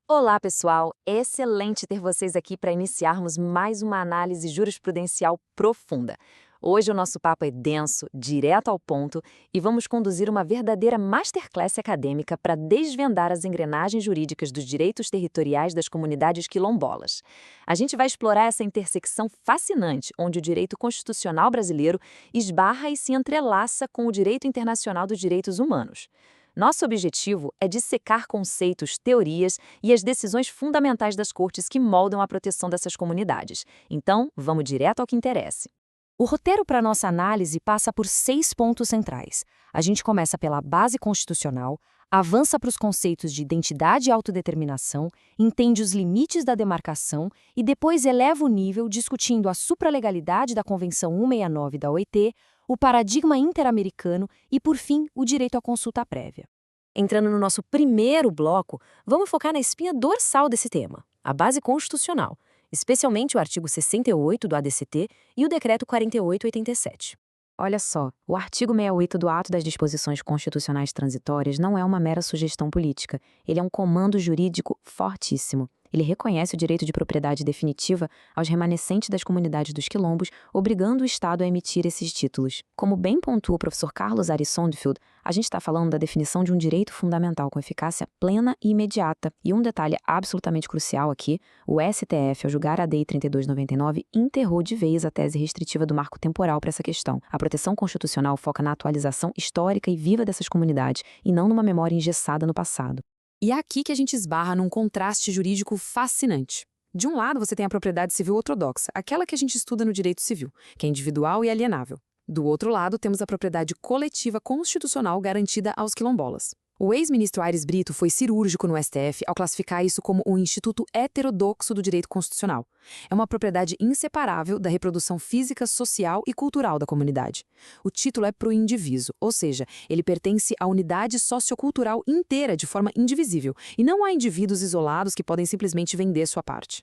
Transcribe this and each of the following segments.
Olá, pessoal! É excelente ter vocês aqui para iniciarmos mais uma análise jurisprudencial profunda. Hoje o nosso papo é denso, direto ao ponto e vamos conduzir uma verdadeira masterclass acadêmica para desvendar as engrenagens jurídicas dos direitos territoriais das comunidades quilombolas. A gente vai explorar essa intersecção fascinante, onde o direito constitucional brasileiro esbarra e se entrelaça com o direito internacional dos direitos humanos. Nosso objetivo é dissecar conceitos, teorias e as decisões fundamentais das cortes que moldam a proteção dessas comunidades. Então, vamos direto ao que interessa. O roteiro para nossa análise passa por 6 pontos centrais. A gente começa pela base constitucional, avança para os conceitos de identidade e autodeterminação, entende os limites da demarcação e depois eleva o nível discutindo a supralegalidade da Convenção 169 da OIT, o paradigma interamericano e, por fim, o direito à consulta prévia. Entrando no nosso primeiro bloco, vamos focar na espinha dorsal desse tema, a base constitucional, especialmente o artigo 68 do ADCT e o decreto 4887. Olha só, o artigo 68 do Ato das Disposições Constitucionais Transitórias não é uma mera sugestão política, ele é um comando jurídico fortíssimo. Ele reconhece o direito de propriedade definitiva aos remanescentes das comunidades dos quilombos, obrigando o Estado a emitir esses títulos. Como bem pontua o professor Carlos Ari Sondfield, a gente está falando da definição de um direito fundamental com eficácia plena e imediata. E um detalhe absolutamente crucial aqui, o STF, ao julgar a DEI 3299, enterrou de vez a tese restritiva do marco temporal para essa questão. A proteção constitucional foca na atualização histórica e viva dessas comunidades, e não numa memória engessada no passado. E é aqui que a gente esbarra num contraste jurídico fascinante. De um lado, você tem a propriedade civil ortodoxa, aquela que a gente estuda no direito civil, que é individual e alienável. Do outro lado, temos a propriedade coletiva constitucional garantida aos quilombolas. O ex-ministro Aires Brito foi cirúrgico no STF ao classificar isso como um instituto heterodoxo do direito constitucional. É uma propriedade inseparável da reprodução física, social e cultural da comunidade. O título é proindiviso, ou seja, ele pertence à unidade sociocultural inteira de forma indivisível, e não há indivíduos isolados que podem simplesmente vender sua parte.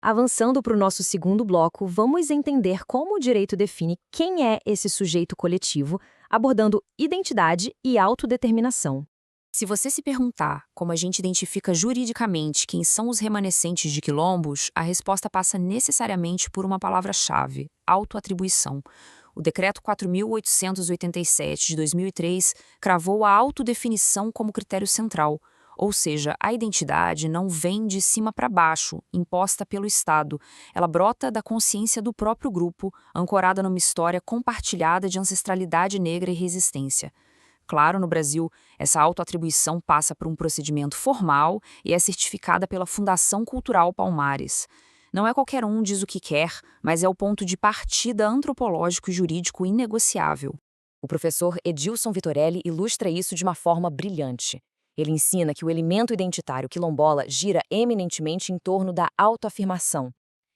Avançando para o nosso segundo bloco, vamos entender como o direito define quem é esse sujeito coletivo, abordando identidade e autodeterminação. Se você se perguntar como a gente identifica juridicamente quem são os remanescentes de quilombos, a resposta passa necessariamente por uma palavra-chave: autoatribuição. O Decreto 4.887 de 2003 cravou a autodefinição como critério central, ou seja, a identidade não vem de cima para baixo, imposta pelo Estado. Ela brota da consciência do próprio grupo, ancorada numa história compartilhada de ancestralidade negra e resistência. Claro, no Brasil, essa autoatribuição passa por um procedimento formal e é certificada pela Fundação Cultural Palmares. Não é qualquer um diz o que quer, mas é o ponto de partida antropológico e jurídico inegociável. O professor Edilson Vitorelli ilustra isso de uma forma brilhante. Ele ensina que o elemento identitário quilombola gira eminentemente em torno da autoafirmação.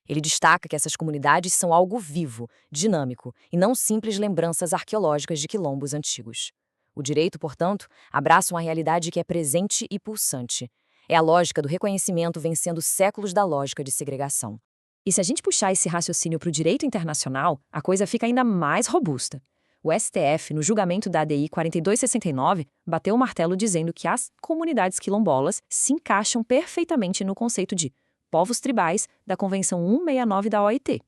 Ele destaca que essas comunidades são algo vivo, dinâmico, e não simples lembranças arqueológicas de quilombos antigos. O direito, portanto, abraça uma realidade que é presente e pulsante. É a lógica do reconhecimento vencendo séculos da lógica de segregação. E se a gente puxar esse raciocínio para o direito internacional, a coisa fica ainda mais robusta. O STF, no julgamento da ADI 4269, bateu o martelo dizendo que as comunidades quilombolas se encaixam perfeitamente no conceito de povos tribais da Convenção 169 da OIT.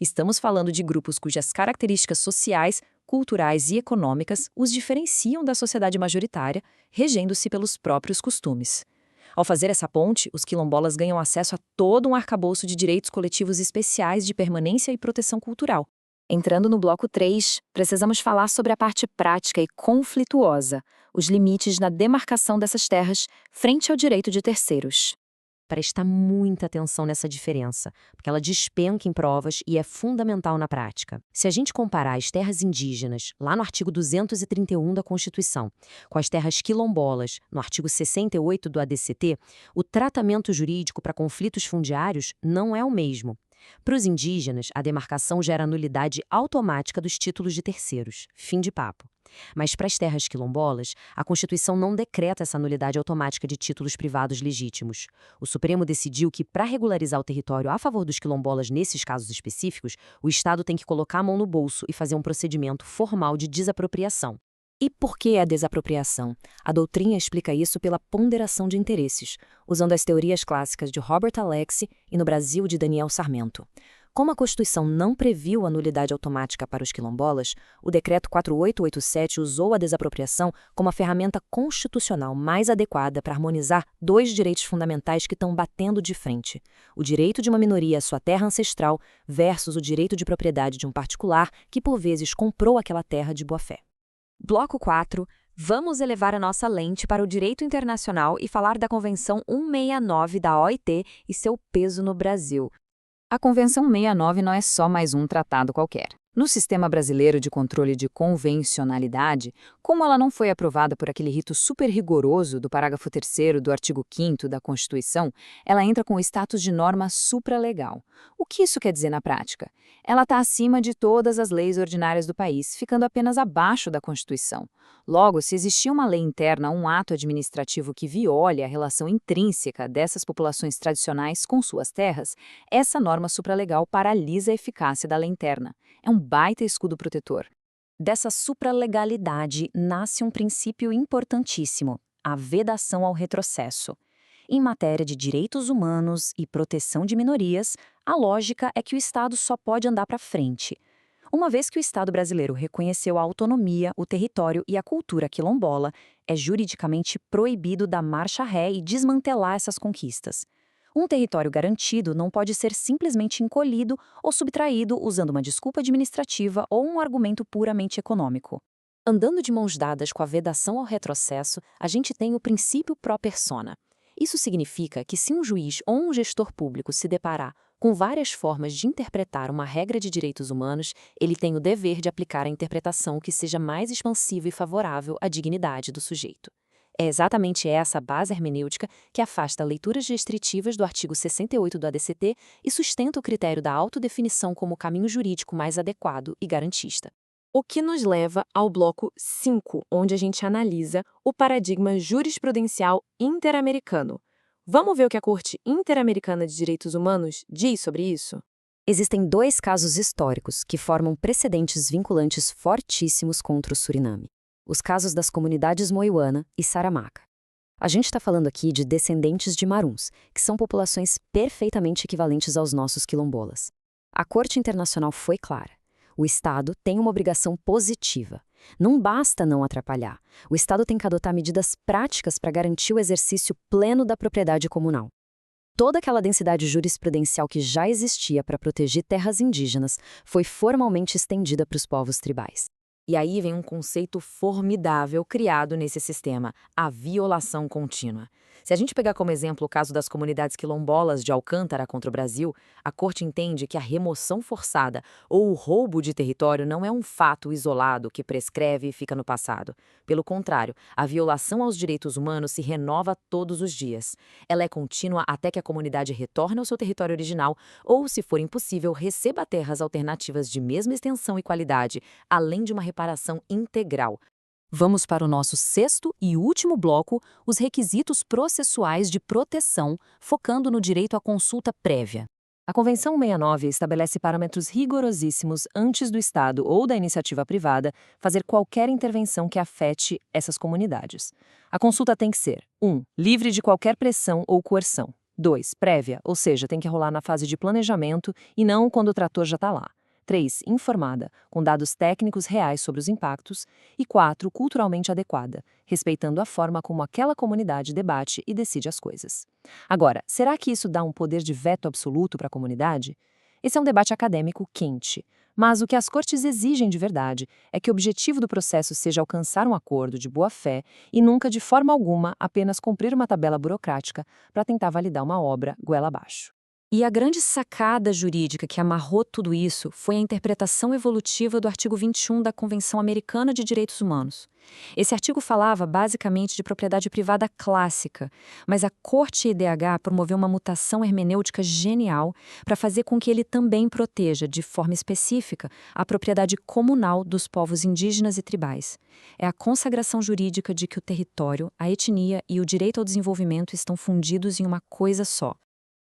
Estamos falando de grupos cujas características sociais, culturais e econômicas os diferenciam da sociedade majoritária, regendo-se pelos próprios costumes. Ao fazer essa ponte, os quilombolas ganham acesso a todo um arcabouço de direitos coletivos especiais de permanência e proteção cultural. Entrando no bloco 3, precisamos falar sobre a parte prática e conflituosa, os limites na demarcação dessas terras frente ao direito de terceiros. Prestar muita atenção nessa diferença, porque ela despenca em provas e é fundamental na prática. Se a gente comparar as terras indígenas, lá no artigo 231 da Constituição, com as terras quilombolas, no artigo 68 do ADCT, o tratamento jurídico para conflitos fundiários não é o mesmo. Para os indígenas, a demarcação gera nulidade automática dos títulos de terceiros. Fim de papo. Mas para as terras quilombolas, a Constituição não decreta essa nulidade automática de títulos privados legítimos. O Supremo decidiu que, para regularizar o território a favor dos quilombolas nesses casos específicos, o Estado tem que colocar a mão no bolso e fazer um procedimento formal de desapropriação. E por que a desapropriação? A doutrina explica isso pela ponderação de interesses, usando as teorias clássicas de Robert Alexy e no Brasil de Daniel Sarmento. Como a Constituição não previu a nulidade automática para os quilombolas, o Decreto 4887 usou a desapropriação como a ferramenta constitucional mais adequada para harmonizar dois direitos fundamentais que estão batendo de frente: o direito de uma minoria à sua terra ancestral versus o direito de propriedade de um particular que, por vezes, comprou aquela terra de boa-fé. Bloco 4. Vamos elevar a nossa lente para o direito internacional e falar da Convenção 169 da OIT e seu peso no Brasil. A Convenção 169 não é só mais um tratado qualquer. No sistema brasileiro de controle de convencionalidade, como ela não foi aprovada por aquele rito super rigoroso do parágrafo 3º do artigo 5º da Constituição, ela entra com o status de norma supralegal. O que isso quer dizer na prática? Ela está acima de todas as leis ordinárias do país, ficando apenas abaixo da Constituição. Logo, se existir uma lei interna ou um ato administrativo que viole a relação intrínseca dessas populações tradicionais com suas terras, essa norma supralegal paralisa a eficácia da lei interna. É um baita escudo protetor. Dessa supralegalidade nasce um princípio importantíssimo: a vedação ao retrocesso. Em matéria de direitos humanos e proteção de minorias, a lógica é que o Estado só pode andar para frente. Uma vez que o Estado brasileiro reconheceu a autonomia, o território e a cultura quilombola, é juridicamente proibido dar marcha ré e desmantelar essas conquistas. Um território garantido não pode ser simplesmente encolhido ou subtraído usando uma desculpa administrativa ou um argumento puramente econômico. Andando de mãos dadas com a vedação ao retrocesso, a gente tem o princípio pro persona. Isso significa que se um juiz ou um gestor público se deparar com várias formas de interpretar uma regra de direitos humanos, ele tem o dever de aplicar a interpretação que seja mais expansiva e favorável à dignidade do sujeito. É exatamente essa base hermenêutica que afasta leituras restritivas do artigo 68 do ADCT e sustenta o critério da autodefinição como o caminho jurídico mais adequado e garantista. O que nos leva ao bloco 5, onde a gente analisa o paradigma jurisprudencial interamericano. Vamos ver o que a Corte Interamericana de Direitos Humanos diz sobre isso? Existem dois casos históricos que formam precedentes vinculantes fortíssimos contra o Suriname: os casos das comunidades Moiuana e Saramacca. A gente está falando aqui de descendentes de Maruns, que são populações perfeitamente equivalentes aos nossos quilombolas. A Corte Internacional foi clara: o Estado tem uma obrigação positiva. Não basta não atrapalhar. O Estado tem que adotar medidas práticas para garantir o exercício pleno da propriedade comunal. Toda aquela densidade jurisprudencial que já existia para proteger terras indígenas foi formalmente estendida para os povos tribais. E aí vem um conceito formidável criado nesse sistema: a violação contínua. Se a gente pegar como exemplo o caso das comunidades quilombolas de Alcântara contra o Brasil, a Corte entende que a remoção forçada ou o roubo de território não é um fato isolado que prescreve e fica no passado. Pelo contrário, a violação aos direitos humanos se renova todos os dias. Ela é contínua até que a comunidade retorne ao seu território original ou, se for impossível, receba terras alternativas de mesma extensão e qualidade, além de uma reparação integral. Vamos para o nosso sexto e último bloco, os requisitos processuais de proteção, focando no direito à consulta prévia. A Convenção 169 estabelece parâmetros rigorosíssimos antes do Estado ou da iniciativa privada fazer qualquer intervenção que afete essas comunidades. A consulta tem que ser: 1. Livre de qualquer pressão ou coerção. 2. Prévia, ou seja, tem que rolar na fase de planejamento e não quando o trator já está lá. 3. Informada, com dados técnicos reais sobre os impactos. E 4. Culturalmente adequada, respeitando a forma como aquela comunidade debate e decide as coisas. Agora, será que isso dá um poder de veto absoluto para a comunidade? Esse é um debate acadêmico quente, mas o que as cortes exigem de verdade é que o objetivo do processo seja alcançar um acordo de boa-fé e nunca, de forma alguma, apenas cumprir uma tabela burocrática para tentar validar uma obra goela abaixo. E a grande sacada jurídica que amarrou tudo isso foi a interpretação evolutiva do artigo 21 da Convenção Americana de Direitos Humanos. Esse artigo falava basicamente de propriedade privada clássica, mas a Corte IDH promoveu uma mutação hermenêutica genial para fazer com que ele também proteja, de forma específica, a propriedade comunal dos povos indígenas e tribais. É a consagração jurídica de que o território, a etnia e o direito ao desenvolvimento estão fundidos em uma coisa só.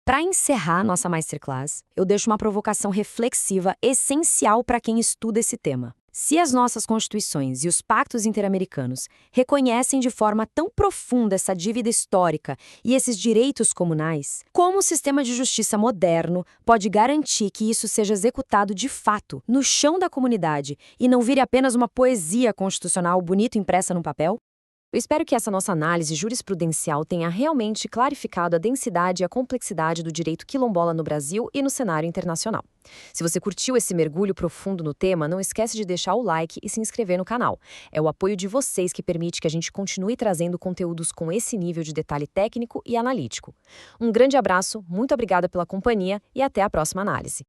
Para encerrar nossa masterclass, eu deixo uma provocação reflexiva essencial para quem estuda esse tema. Se as nossas constituições e os pactos interamericanos reconhecem de forma tão profunda essa dívida histórica e esses direitos comunais, como o sistema de justiça moderno pode garantir que isso seja executado de fato, no chão da comunidade, e não vire apenas uma poesia constitucional bonito impressa num papel? Eu espero que essa nossa análise jurisprudencial tenha realmente clarificado a densidade e a complexidade do direito quilombola no Brasil e no cenário internacional. Se você curtiu esse mergulho profundo no tema, não esquece de deixar o like e se inscrever no canal. É o apoio de vocês que permite que a gente continue trazendo conteúdos com esse nível de detalhe técnico e analítico. Um grande abraço, muito obrigada pela companhia e até a próxima análise.